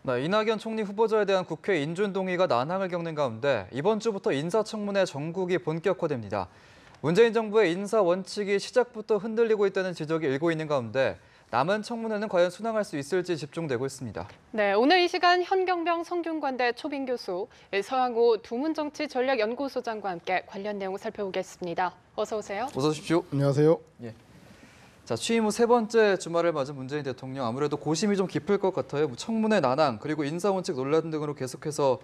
네, 이낙연 총리 후보자에 대한 국회 인준 동의가 난항을 겪는 가운데 이번 주부터 인사청문회 정국이 본격화됩니다. 문재인 정부의 인사 원칙이 시작부터 흔들리고 있다는 지적이 일고 있는 가운데 남은 청문회는 과연 순항할 수 있을지 집중되고 있습니다. 네, 오늘 이 시간 현경병 성균관대 초빙 교수, 서양호 두문정치전략연구소장과 함께 관련 내용 살펴보겠습니다. 어서 오세요. 어서 오십시오. 안녕하세요. 예. 자, 취임 후 세 번째 주말을 맞은 문재인 대통령 아무래도 고심이 좀 깊을 것 같아요. 청문회 난항 그리고 인사원칙 논란 등으로 계속해서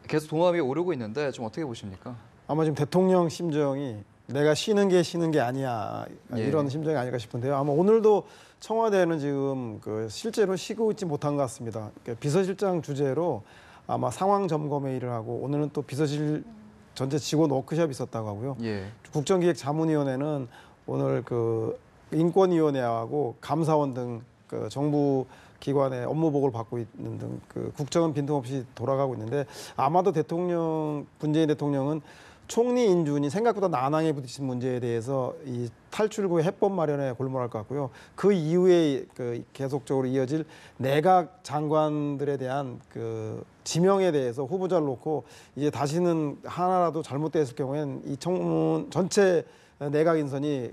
계속 동함이 오르고 있는데 좀 어떻게 보십니까? 아마 지금 대통령 심정이 내가 쉬는 게 아니야 이런 심정이 아닐까 싶은데요. 아마 오늘도 청와대는 지금 실제로 쉬고 있지 못한 것 같습니다. 비서실장 주재로 아마 상황 점검 회의를 하고 오늘은 또 비서실 전체 직원 워크숍이 있었다고 하고요. 예. 국정기획자문위원회는 오늘 인권위원회하고 감사원 등 정부 기관의 업무 보고를 받고 있는 등 국정은 빈틈없이 돌아가고 있는데 아마도 문재인 대통령은 총리 인준이 생각보다 난항에 부딪힌 문제에 대해서 이 탈출구의 해법 마련에 골몰할 것 같고요. 그 이후에 계속적으로 이어질 내각 장관들에 대한 지명에 대해서 후보자를 놓고 이제 다시는 하나라도 잘못됐을 경우에는 이 청문 전체 내각 인선이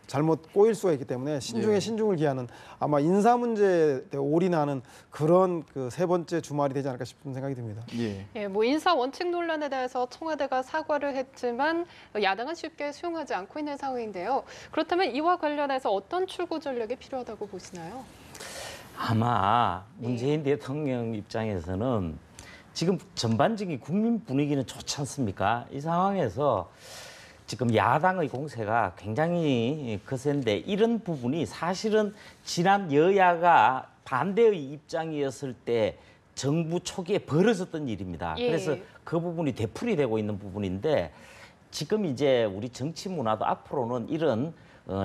잘못 꼬일 수가 있기 때문에 신중에 신중을 기하는 아마 인사 문제에 올인하는 그런 세 번째 주말이 되지 않을까 싶은 생각이 듭니다. 예, 인사 원칙 논란에 대해서 청와대가 사과를 했지만 야당은 쉽게 수용하지 않고 있는 상황인데요. 그렇다면 이와 관련해서 어떤 출구 전략이 필요하다고 보시나요? 아마 문재인 대통령 입장에서는 지금 전반적인 국민 분위기는 좋지 않습니까? 이 상황에서 지금 야당의 공세가 굉장히 거센데 이런 부분이 사실은 지난 여야가 반대의 입장이었을 때 정부 초기에 벌어졌던 일입니다. 그래서 그 부분이 되풀이 되고 있는 부분인데 지금 이제 우리 정치 문화도 앞으로는 이런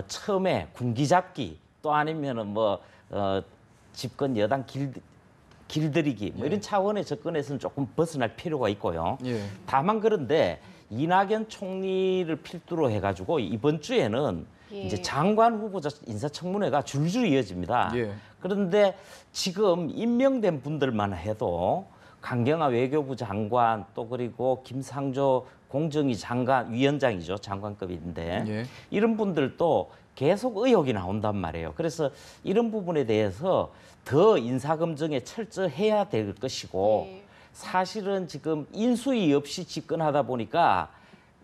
처음에 군기잡기 또 아니면은 집권 여당 길들이기 이런 차원의 접근에서는 조금 벗어날 필요가 있고요. 다만 그런데 이낙연 총리를 필두로 해가지고 이번 주에는 이제 장관 후보자 인사청문회가 줄줄이 이어집니다. 그런데 지금 임명된 분들만 해도 강경화 외교부 장관 또 그리고 김상조 공정위 장관 위원장이죠. 장관급인데 이런 분들도 계속 의혹이 나온단 말이에요. 그래서 이런 부분에 대해서 더 인사검증에 철저해야 될 것이고 사실은 지금 인수위 없이 집권하다 보니까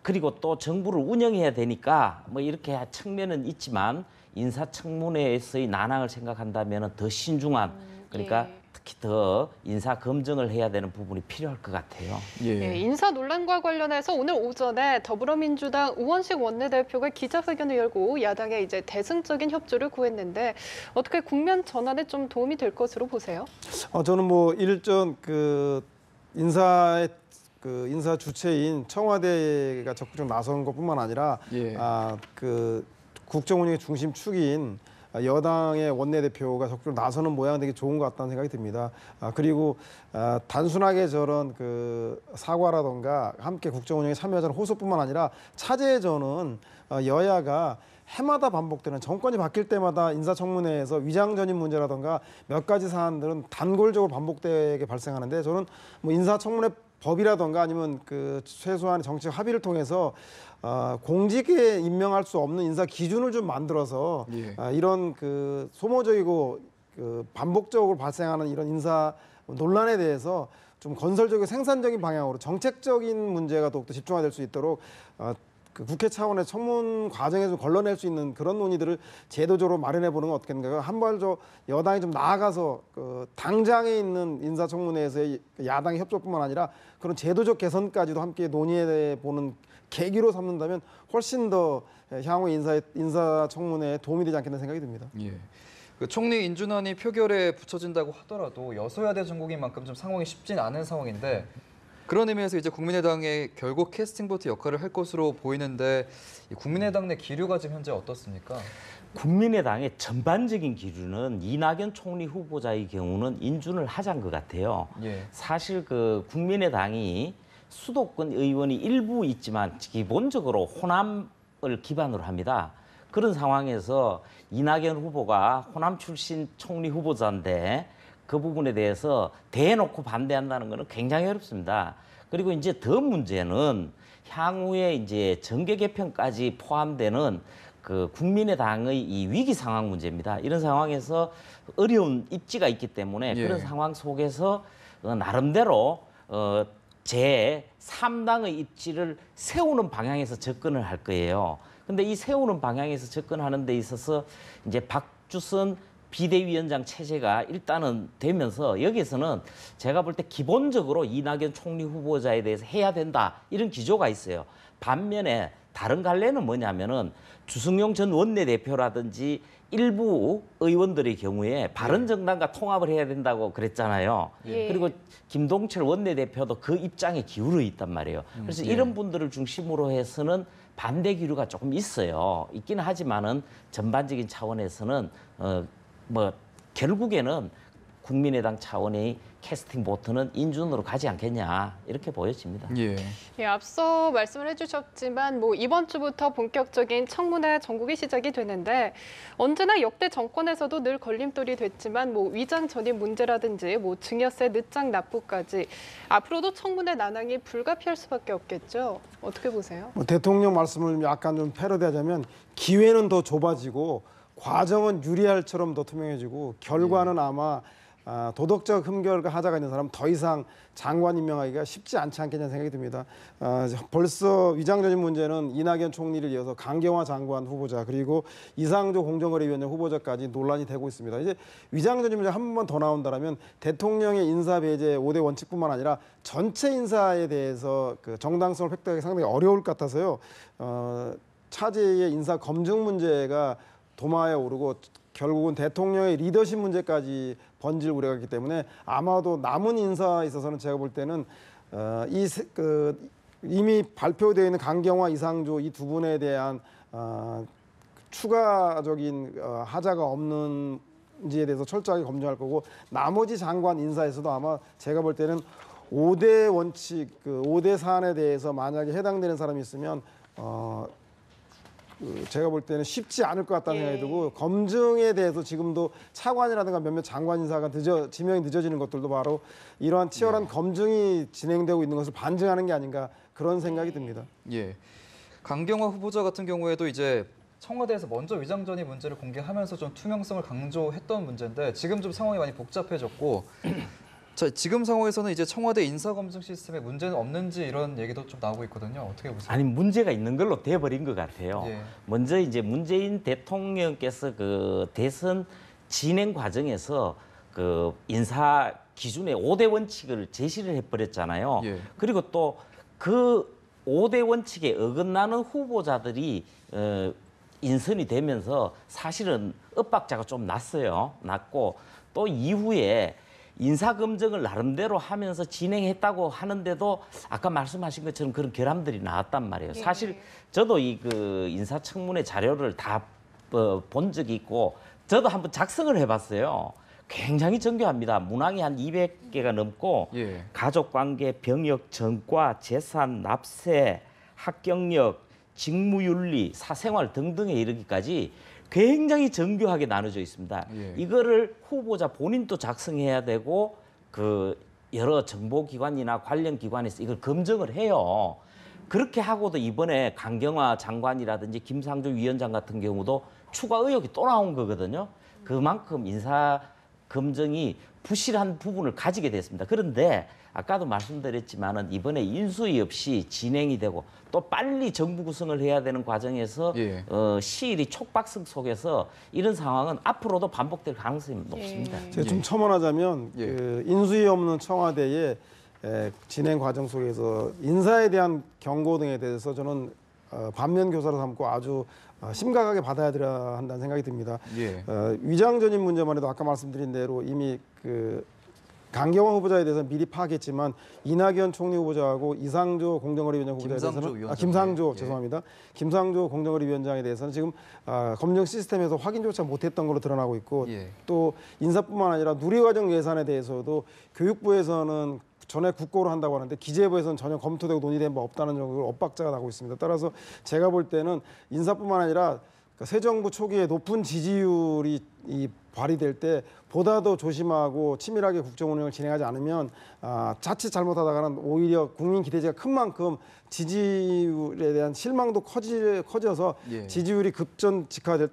그리고 또 정부를 운영해야 되니까 이렇게 측면은 있지만 인사청문회에서의 난항을 생각한다면 더 신중한 그러니까 특히 더 인사 검증을 해야 되는 부분이 필요할 것 같아요. 인사 논란과 관련해서 오늘 오전에 더불어민주당 우원식 원내대표가 기자회견을 열고 야당의 이제 대승적인 협조를 구했는데 어떻게 국면 전환에 좀 도움이 될 것으로 보세요? 저는 일전 인사 주체인 청와대가 적극적으로 나선 것뿐만 아니라 국정 운영의 중심축인 여당의 원내대표가 적극적으로 나서는 모양이 되게 좋은 것 같다는 생각이 듭니다. 그리고 단순하게 저런 사과라던가 함께 국정 운영에 참여하자는 호소뿐만 아니라 차제저는 여야가 해마다 반복되는 정권이 바뀔 때마다 인사청문회에서 위장전입 문제라던가 몇 가지 사안들은 단골적으로 반복되게 발생하는데 저는 인사청문회 법이라던가 아니면 최소한 정책 합의를 통해서 공직에 임명할 수 없는 인사 기준을 좀 만들어서 이런 소모적이고 반복적으로 발생하는 이런 인사 논란에 대해서 좀 건설적이고 생산적인 방향으로 정책적인 문제가 더욱더 집중화될 수 있도록 국회 차원의 청문 과정에서 걸러낼 수 있는 그런 논의들을 제도적으로 마련해 보는 건 어떻겠는가. 한 발 여당이 좀 나아가서 당장에 있는 인사청문회에서의 야당의 협조뿐만 아니라 그런 제도적 개선까지도 함께 논의해 보는 계기로 삼는다면 훨씬 더 향후 인사청문회에 도움이 되지 않겠나 생각이 듭니다. 총리 인준안이 표결에 붙여진다고 하더라도 여소야대 전국인 만큼 좀 상황이 쉽진 않은 상황인데 그런 의미에서 이제 국민의당의 결국 캐스팅 보트 역할을 할 것으로 보이는데 국민의당 내 기류가 지금 현재 어떻습니까? 국민의당의 전반적인 기류는 이낙연 총리 후보자의 경우는 인준을 하자는 것 같아요. 사실 국민의당이 수도권 의원이 일부 있지만 기본적으로 호남을 기반으로 합니다. 그런 상황에서 이낙연 후보가 호남 출신 총리 후보자인데 그 부분에 대해서 대놓고 반대한다는 것은 굉장히 어렵습니다. 그리고 이제 더 문제는 향후에 이제 정계 개편까지 포함되는 그 국민의당의 이 위기 상황 문제입니다. 이런 상황에서 어려운 입지가 있기 때문에 예. 그런 상황 속에서 나름대로 제 3당의 입지를 세우는 방향에서 접근을 할 거예요. 근데 이 세우는 방향에서 접근하는 데 있어서 이제 박주선 비대위원장 체제가 일단은 되면서 여기서는 제가 볼 때 기본적으로 이낙연 총리 후보자에 대해서 해야 된다 이런 기조가 있어요. 반면에 다른 갈래는 뭐냐면은 주승용 전 원내대표라든지 일부 의원들의 경우에 바른정당과 통합을 해야 된다고 그랬잖아요. 예. 그리고 김동철 원내대표도 그 입장에 기울어 있단 말이에요. 그래서 예. 이런 분들을 중심으로 해서는 반대 기류가 조금 있어요. 있기는 하지만은 전반적인 차원에서는 뭐 결국에는 국민의당 차원의 캐스팅 보트는 인준으로 가지 않겠냐 이렇게 보여집니다. 예. 예, 앞서 말씀을 해주셨지만 뭐 이번 주부터 본격적인 청문회 전국이 시작이 되는데 언제나 역대 정권에서도 늘 걸림돌이 됐지만 뭐 위장 전입 문제라든지 뭐 증여세 늦장 납부까지 앞으로도 청문회 난항이 불가피할 수밖에 없겠죠. 어떻게 보세요? 뭐 대통령 말씀을 약간 좀 패러디하자면 기회는 더 좁아지고 과정은 유리할처럼 더 투명해지고 결과는 아마 도덕적 흠결과 하자가 있는 사람은 더 이상 장관 임명하기가 쉽지 않지 않겠냐는 생각이 듭니다. 벌써 위장전입 문제는 이낙연 총리를 이어서 강경화 장관 후보자 그리고 이상조 공정거래위원장 후보자까지 논란이 되고 있습니다. 이제 위장전입 문제 한 번만 더 나온다면 대통령의 인사 배제 5대 원칙뿐만 아니라 전체 인사에 대해서 그 정당성을 획득하기 상당히 어려울 것 같아서요. 차제의 인사 검증 문제가 도마에 오르고 결국은 대통령의 리더십 문제까지 번질 우려가 있기 때문에 아마도 남은 인사에 있어서는 제가 볼 때는 이미 발표되어 있는 강경화, 이상조 이 두 분에 대한 추가적인 하자가 없는지에 대해서 철저하게 검증할 거고 나머지 장관 인사에서도 아마 제가 볼 때는 5대 원칙, 5대 사안에 대해서 만약에 해당되는 사람이 있으면 제가 볼 때는 쉽지 않을 것 같다는 생각이 들고 검증에 대해서 지금도 차관이라든가 몇몇 장관 인사가 지명이 늦어지는 것들도 바로 이러한 치열한 검증이 진행되고 있는 것을 반증하는 게 아닌가 그런 생각이 듭니다. 예. 강경화 후보자 같은 경우에도 이제 청와대에서 먼저 위장 전입 문제를 공개하면서 좀 투명성을 강조했던 문제인데 지금 좀 상황이 많이 복잡해졌고 자, 지금 상황에서는 이제 청와대 인사검증 시스템에 문제는 없는지 이런 얘기도 좀 나오고 있거든요. 어떻게 보세요? 아니 문제가 있는 걸로 돼버린 것 같아요. 예. 먼저 이제 문재인 대통령께서 그 대선 진행 과정에서 그 인사 기준의 5대 원칙을 제시를 해버렸잖아요. 예. 그리고 또 그 5대 원칙에 어긋나는 후보자들이 인선이 되면서 사실은 엇박자가 좀 났고 또 이후에 인사검증을 나름대로 하면서 진행했다고 하는데도 아까 말씀하신 것처럼 그런 결함들이 나왔단 말이에요. 사실 저도 이 그 인사청문회 자료를 다 본 적이 있고 저도 한번 작성을 해봤어요. 굉장히 정교합니다. 문항이 한 200개가 넘고 예. 가족관계, 병역, 전과, 재산, 납세, 합격력, 직무윤리, 사생활 등등에 이르기까지 굉장히 정교하게 나눠져 있습니다. 예. 이거를 후보자 본인도 작성해야 되고 그 여러 정보기관이나 관련 기관에서 이걸 검증을 해요. 그렇게 하고도 이번에 강경화 장관이라든지 김상조 위원장 같은 경우도 추가 의혹이 또 나온 거거든요. 그만큼 인사 검증이 부실한 부분을 가지게 됐습니다. 그런데 아까도 말씀드렸지만은 이번에 인수위 없이 진행이 되고 또 빨리 정부 구성을 해야 되는 과정에서 예. 시일이 촉박성 속에서 이런 상황은 앞으로도 반복될 가능성이 높습니다. 제가 좀 첨언하자면 예. 그 인수위 없는 청와대의 진행 과정 속에서 인사에 대한 경고 등에 대해서 저는 반면 교사로 삼고 아주 심각하게 받아들여야 한다는 생각이 듭니다. 예. 위장 전입 문제만 해도 아까 말씀드린 대로 이미 그 강경화 후보자에 대해서는 미리 파악했지만 이낙연 총리 후보자하고 이상조 공정거래위원장 후보자에 대해서는 김상조 예. 죄송합니다. 김상조 공정거래위원장에 대해서는 지금 검증 시스템에서 확인조차 못했던 걸로 드러나고 있고 예. 또 인사뿐만 아니라 누리과정 예산에 대해서도 교육부에서는 전에 국고로 한다고 하는데 기재부에서는 전혀 검토되고 논의된 바 없다는 정도로 엇박자가 나고 있습니다. 따라서 제가 볼 때는 인사뿐만 아니라 새 정부 초기에 높은 지지율이 발휘될 때 보다 더 조심하고 치밀하게 국정 운영을 진행하지 않으면 자칫 잘못하다가는 오히려 국민 기대치가 큰 만큼 지지율에 대한 실망도 커져서 예. 지지율이 급전직하될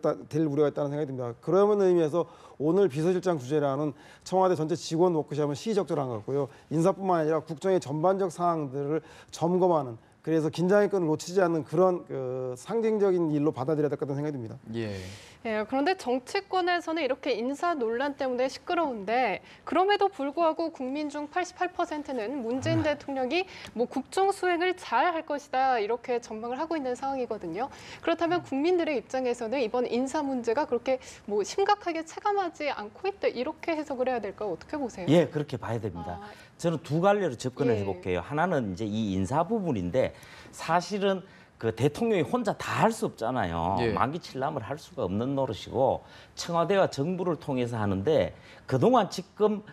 우려가 있다는 생각이 듭니다. 그런 의미에서 오늘 비서실장 주재라는 청와대 전체 직원 워크숍은 시의적절한 것 같고요. 인사뿐만 아니라 국정의 전반적 사항들을 점검하는, 그래서 긴장의 끈을 놓치지 않는 그런 상징적인 일로 받아들여야 될 것 같다는 생각이 듭니다. 예. 예, 그런데 정치권에서는 이렇게 인사 논란 때문에 시끄러운데 그럼에도 불구하고 국민 중 88%는 문재인 대통령이 뭐 국정 수행을 잘 할 것이다 이렇게 전망을 하고 있는 상황이거든요. 그렇다면 국민들의 입장에서는 이번 인사 문제가 그렇게 뭐 심각하게 체감하지 않고 있다 이렇게 해석을 해야 될까요? 어떻게 보세요? 예, 그렇게 봐야 됩니다. 저는 두 갈래로 접근을 예. 해볼게요. 하나는 이제 이 인사 부분인데 사실은 그 대통령이 혼자 다 할 수 없잖아요. 예. 만기칠람을 할 수가 없는 노릇이고 청와대와 정부를 통해서 하는데 그동안 지금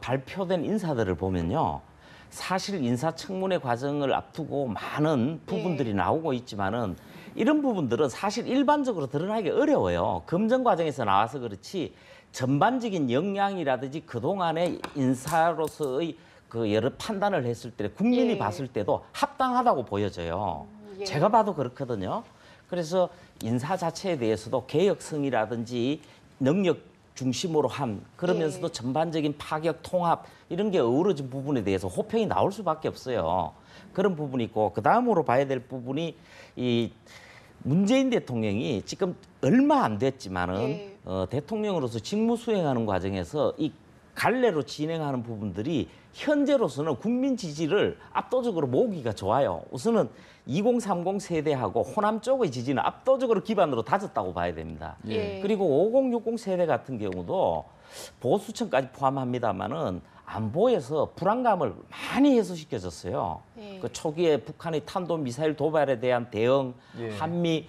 발표된 인사들을 보면요. 사실 인사청문회 과정을 앞두고 많은 부분들이 나오고 있지만은 이런 부분들은 사실 일반적으로 드러나기 어려워요. 검증 과정에서 나와서 그렇지 전반적인 역량이라든지 그동안의 인사로서의 그 여러 판단을 했을 때 국민이 예. 봤을 때도 합당하다고 보여져요. 예. 제가 봐도 그렇거든요. 그래서 인사 자체에 대해서도 개혁성이라든지 능력 중심으로 한 그러면서도 예. 전반적인 파격, 통합 이런 게 어우러진 부분에 대해서 호평이 나올 수밖에 없어요. 그런 부분이 있고 그 다음으로 봐야 될 부분이 이 문재인 대통령이 지금 얼마 안 됐지만은 예. 대통령으로서 직무 수행하는 과정에서 이 갈래로 진행하는 부분들이 현재로서는 국민 지지를 압도적으로 모으기가 좋아요. 우선은 2030 세대하고 호남 쪽의 지지는 압도적으로 기반으로 다졌다고 봐야 됩니다. 예. 그리고 5060 세대 같은 경우도 보수층까지 포함합니다만은 안보에서 불안감을 많이 해소시켜줬어요. 예. 그 초기에 북한의 탄도미사일 도발에 대한 대응, 예. 한미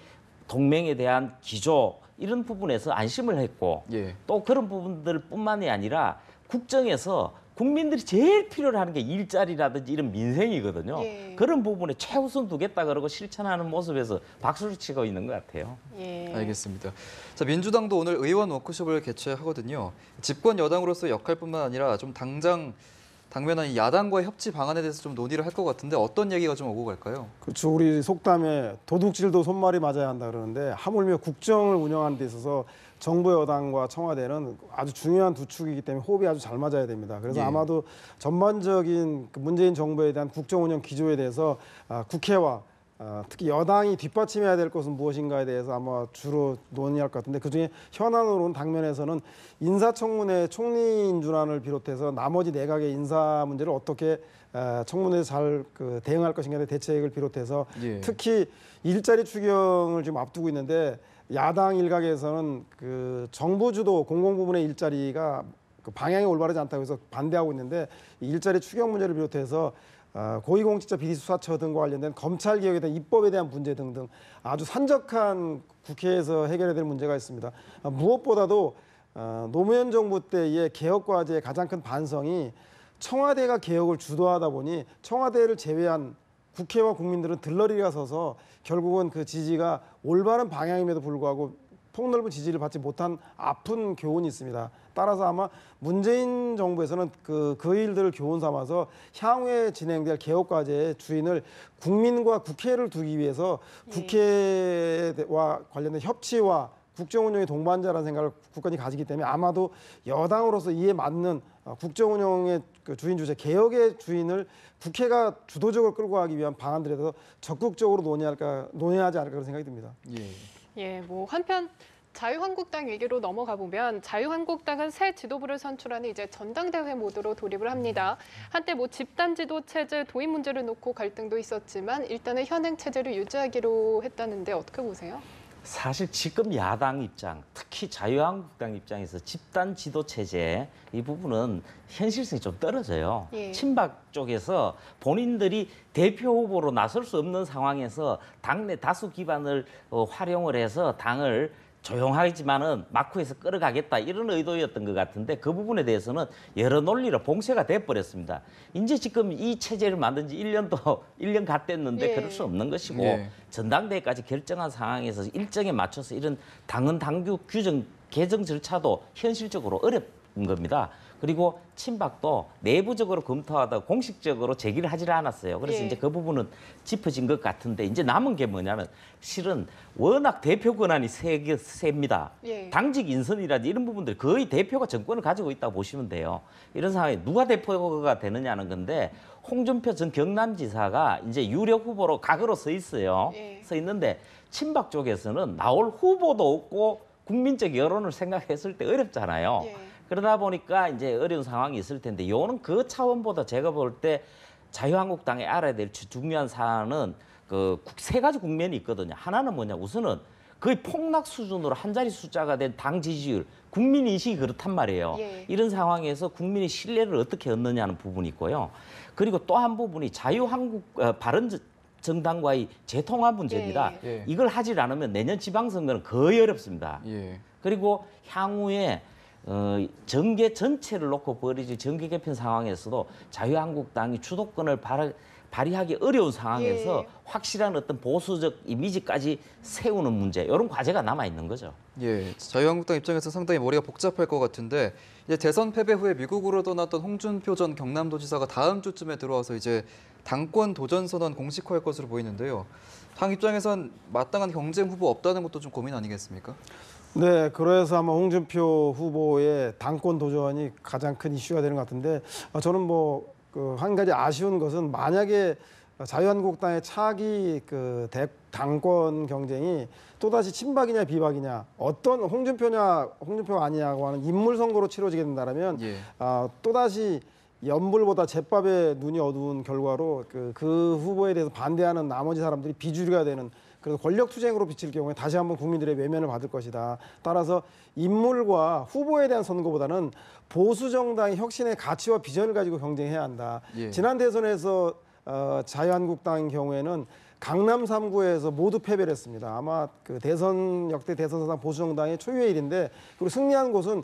동맹에 대한 기조 이런 부분에서 안심을 했고 예. 또 그런 부분들뿐만이 아니라 국정에서 국민들이 제일 필요로 하는 게 일자리라든지 이런 민생이거든요. 예. 그런 부분에 최우선 두겠다 그러고 실천하는 모습에서 박수를 치고 있는 것 같아요. 예. 알겠습니다. 자, 민주당도 오늘 의원 워크숍을 개최하거든요. 집권 여당으로서 역할뿐만 아니라 좀 당면한 야당과의 협치 방안에 대해서 좀 논의를 할 것 같은데 어떤 얘기가 좀 오고 갈까요? 그렇죠. 우리 속담에 도둑질도 손말이 맞아야 한다 그러는데 하물며 국정을 운영하는 데 있어서 정부 여당과 청와대는 아주 중요한 두 축이기 때문에 호흡이 아주 잘 맞아야 됩니다. 그래서 예. 아마도 전반적인 그 문재인 정부에 대한 국정 운영 기조에 대해서 국회와 특히 여당이 뒷받침해야 될 것은 무엇인가에 대해서 아마 주로 논의할 것 같은데 그중에 현안으로는 당면에서는 인사청문회 총리 인준안을 비롯해서 나머지 내각의 인사 문제를 어떻게 청문회에서 잘 대응할 것인가에 대한 대책을 비롯해서 예. 특히 일자리 추경을 지금 앞두고 있는데 야당 일각에서는 그 정부 주도 공공부문의 일자리가 그 방향이 올바르지 않다고 해서 반대하고 있는데 이 일자리 추경 문제를 비롯해서 고위공직자 비리수사처 등과 관련된 검찰 개혁에 대한 입법에 대한 문제 등등 아주 산적한 국회에서 해결해야 될 문제가 있습니다. 무엇보다도 노무현 정부 때의 개혁 과제의 가장 큰 반성이 청와대가 개혁을 주도하다 보니 청와대를 제외한 국회와 국민들은 들러리가 서서 결국은 그 지지가 올바른 방향임에도 불구하고 폭넓은 지지를 받지 못한 아픈 교훈이 있습니다. 따라서 아마 문재인 정부에서는 그 일들을 교훈 삼아서 향후에 진행될 개혁 과제의 주인을 국민과 국회를 두기 위해서 국회와 관련된 협치와 국정 운영의 동반자라는 생각을 국권이 가지기 때문에 아마도 여당으로서 이에 맞는 국정 운영의 그 주인 주체 개혁의 주인을 국회가 주도적으로 끌고 가기 위한 방안들에 대해서 적극적으로 논의하지 않을까 그런 생각이 듭니다. 예. 예, 뭐 한편 자유한국당 얘기로 넘어가 보면 자유한국당은 새 지도부를 선출하는 이제 전당대회 모드로 돌입을 합니다. 한때 뭐 집단 지도 체제 도입 문제를 놓고 갈등도 있었지만 일단은 현행 체제를 유지하기로 했다는데 어떻게 보세요? 사실 지금 야당 입장, 특히 자유한국당 입장에서 집단 지도 체제 이 부분은 현실성이 좀 떨어져요. 예. 친박 쪽에서 본인들이 대표 후보로 나설 수 없는 상황에서 당내 다수 기반을 활용을 해서 당을 조용하지만은 막후에서 끌어가겠다 이런 의도였던 것 같은데 그 부분에 대해서는 여러 논리로 봉쇄가 돼버렸습니다. 이제 지금 이 체제를 만든 지 1년 갓 됐는데 예. 그럴 수 없는 것이고 예. 전당대회까지 결정한 상황에서 일정에 맞춰서 이런 당헌 당규 규정 개정 절차도 현실적으로 어렵은 겁니다. 그리고 친박도 내부적으로 검토하다 공식적으로 제기를 하질 않았어요. 그래서 예. 이제 그 부분은 짚어진 것 같은데 이제 남은 게 뭐냐면 실은 워낙 대표 권한이 셉니다. 예. 당직 인선이라든지 이런 부분들 거의 대표가 정권을 가지고 있다고 보시면 돼요. 이런 상황에 누가 대표가 되느냐는 건데 홍준표 전 경남지사가 이제 유력 후보로 각으로 서 있어요. 예. 서 있는데 친박 쪽에서는 나올 후보도 없고 국민적 여론을 생각했을 때 어렵잖아요. 예. 그러다 보니까 이제 어려운 상황이 있을 텐데 요는 그 차원보다 제가 볼 때 자유한국당이 알아야 될 중요한 사안은 그 세 가지 국면이 있거든요. 하나는 뭐냐 우선은 거의 폭락 수준으로 한 자리 숫자가 된 당 지지율, 국민 인식이 그렇단 말이에요. 예. 이런 상황에서 국민의 신뢰를 어떻게 얻느냐는 부분이 있고요. 그리고 또 한 부분이 바른 정당과의 재통합 문제입니다. 예. 예. 이걸 하질 않으면 내년 지방선거는 거의 어렵습니다. 예. 그리고 향후에 정계 전체를 놓고 벌어질 정계 개편 상황에서도 자유한국당이 주도권을 발휘하기 어려운 상황에서 예. 확실한 어떤 보수적 이미지까지 세우는 문제, 이런 과제가 남아 있는 거죠. 예, 자유한국당 입장에서 상당히 머리가 복잡할 것 같은데 이제 대선 패배 후에 미국으로 떠났던 홍준표 전 경남도지사가 다음 주쯤에 들어와서 이제 당권 도전 선언 공식화할 것으로 보이는데요. 당 입장에선 마땅한 경쟁 후보 없다는 것도 좀 고민 아니겠습니까? 네, 그래서 아마 홍준표 후보의 당권 도전이 가장 큰 이슈가 되는 것 같은데 저는 뭐 한 가지 아쉬운 것은 만약에 자유한국당의 차기 당권 경쟁이 또다시 친박이냐 비박이냐 어떤 홍준표가 아니냐고 하는 인물 선거로 치러지게 된다면 예. 또다시 연불보다 잿밥에 눈이 어두운 결과로 그 후보에 대해서 반대하는 나머지 사람들이 비주류가 되는 그래서 권력 투쟁으로 비칠 경우에 다시 한번 국민들의 외면을 받을 것이다. 따라서 인물과 후보에 대한 선거보다는 보수 정당의 혁신의 가치와 비전을 가지고 경쟁해야 한다. 예. 지난 대선에서 자유한국당 경우에는 강남 3구에서 모두 패배를 했습니다. 아마 역대 대선 사상 보수 정당의 초유의 일인데 그리고 승리한 곳은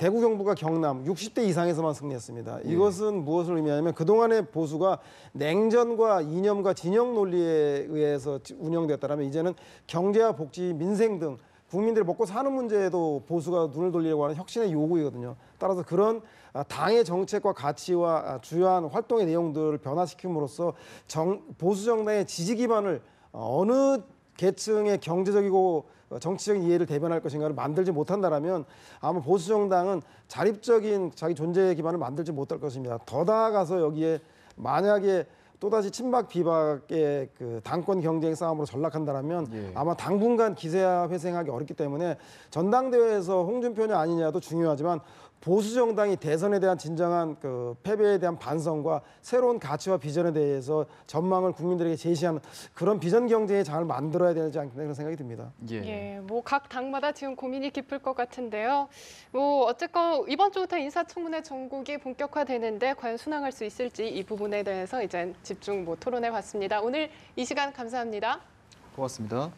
대구, 경북과 경남 60대 이상에서만 승리했습니다. 이것은 무엇을 의미하냐면 그동안의 보수가 냉전과 이념과 진영 논리에 의해서 운영됐다면 이제는 경제와 복지, 민생 등 국민들이 먹고 사는 문제에도 보수가 눈을 돌리려고 하는 혁신의 요구이거든요. 따라서 그런 당의 정책과 가치와 주요한 활동의 내용들을 변화시킴으로써 보수 정당의 지지 기반을 어느 계층의 경제적이고 정치적인 이해를 대변할 것인가를 만들지 못한다라면 아마 보수 정당은 자립적인 자기 존재 기반을 만들지 못할 것입니다. 더 나아가서 여기에 만약에 또다시 친박 비박의 당권 경쟁 싸움으로 전락한다면 예. 아마 당분간 기세와 회생하기 어렵기 때문에 전당대회에서 홍준표냐 아니냐도 중요하지만 보수 정당이 대선에 대한 진정한 패배에 대한 반성과 새로운 가치와 비전에 대해서 전망을 국민들에게 제시하는 그런 비전 경쟁의 장을 만들어야 되지 않겠나 그런 생각이 듭니다. 예, 뭐 각 당마다 지금 고민이 깊을 것 같은데요. 뭐 어쨌건 이번 주부터 인사청문회 전국이 본격화되는데 과연 순항할 수 있을지 이 부분에 대해서 이제 집중 토론해 봤습니다. 오늘 이 시간 감사합니다. 고맙습니다.